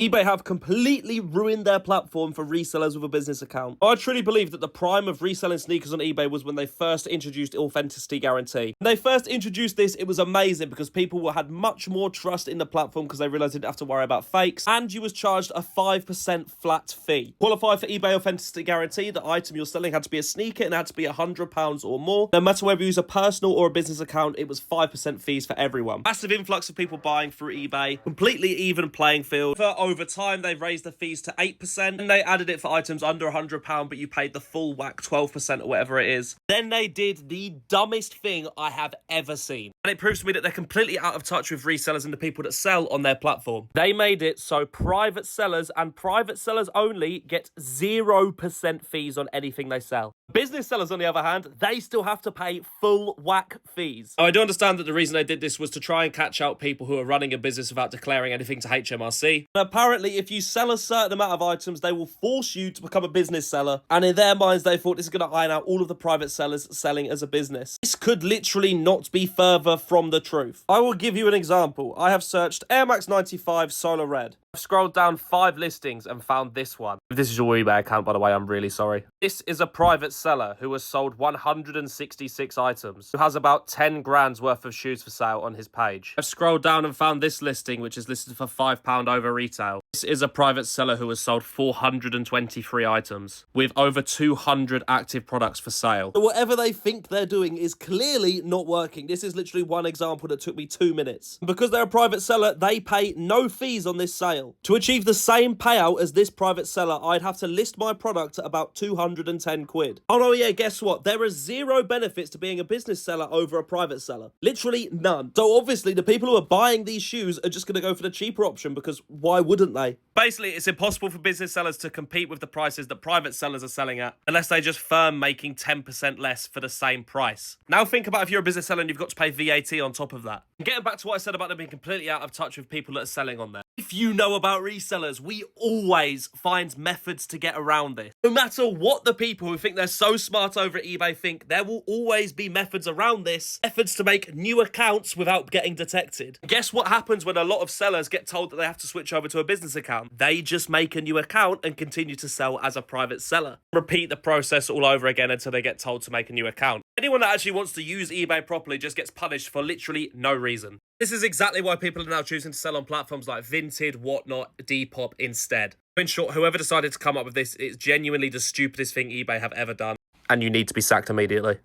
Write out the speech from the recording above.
eBay have completely ruined their platform for resellers with a business account. I truly believe that the prime of reselling sneakers on eBay was when they first introduced authenticity guarantee. When they first introduced this, it was amazing because people had much more trust in the platform because they realized they didn't have to worry about fakes, and you was charged a 5% flat fee. Qualify for eBay authenticity guarantee, the item you're selling had to be a sneaker and it had to be £100 or more. No matter whether you use a personal or a business account, it was 5% fees for everyone. Massive influx of people buying through eBay, completely even playing field. For over time, they've raised the fees to 8%, and they added it for items under £100, but you paid the full whack 12% or whatever it is. Then they did the dumbest thing I have ever seen. And it proves to me that they're completely out of touch with resellers and the people that sell on their platform. They made it so private sellers and private sellers only get 0% fees on anything they sell. Business sellers, on the other hand, they still have to pay full whack fees. Now, I do understand that the reason they did this was to try and catch out people who are running a business without declaring anything to HMRC. And apparently, if you sell a certain amount of items, they will force you to become a business seller. And in their minds, they thought this is going to iron out all of the private sellers selling as a business. This could literally not be further from the truth. I will give you an example. I have searched Air Max 95 Solar Red. I've scrolled down 5 listings and found this one. If this is your eBay account, by the way, I'm really sorry. This is a private seller who has sold 166 items, who has about 10 grand's worth of shoes for sale on his page. I've scrolled down and found this listing, which is listed for £5 over retail. This is a private seller who has sold 423 items, with over 200 active products for sale. So whatever they think they're doing is clearly not working. This is literally one example that took me 2 minutes. Because they're a private seller, they pay no fees on this sale. To achieve the same payout as this private seller, I'd have to list my product at about 210 quid. Oh no, yeah, guess what? There are 0 benefits to being a business seller over a private seller. Literally none. So obviously the people who are buying these shoes are just going to go for the cheaper option because why wouldn't they? Basically, it's impossible for business sellers to compete with the prices that private sellers are selling at unless they just firm making 10% less for the same price. Now think about if you're a business seller and you've got to pay VAT on top of that. And getting back to what I said about them being completely out of touch with people that are selling on there. If you know about resellers, we always find methods to get around this. No matter what the people who think they're so smart over at eBay think, there will always be methods around this. Methods to make new accounts without getting detected. Guess what happens when a lot of sellers get told that they have to switch over to a business account? They just make a new account and continue to sell as a private seller. Repeat the process all over again until they get told to make a new account. Anyone that actually wants to use eBay properly just gets punished for literally no reason. This is exactly why people are now choosing to sell on platforms like Vinted, Whatnot, Depop instead. In short, whoever decided to come up with this is genuinely the stupidest thing eBay have ever done, and you need to be sacked immediately.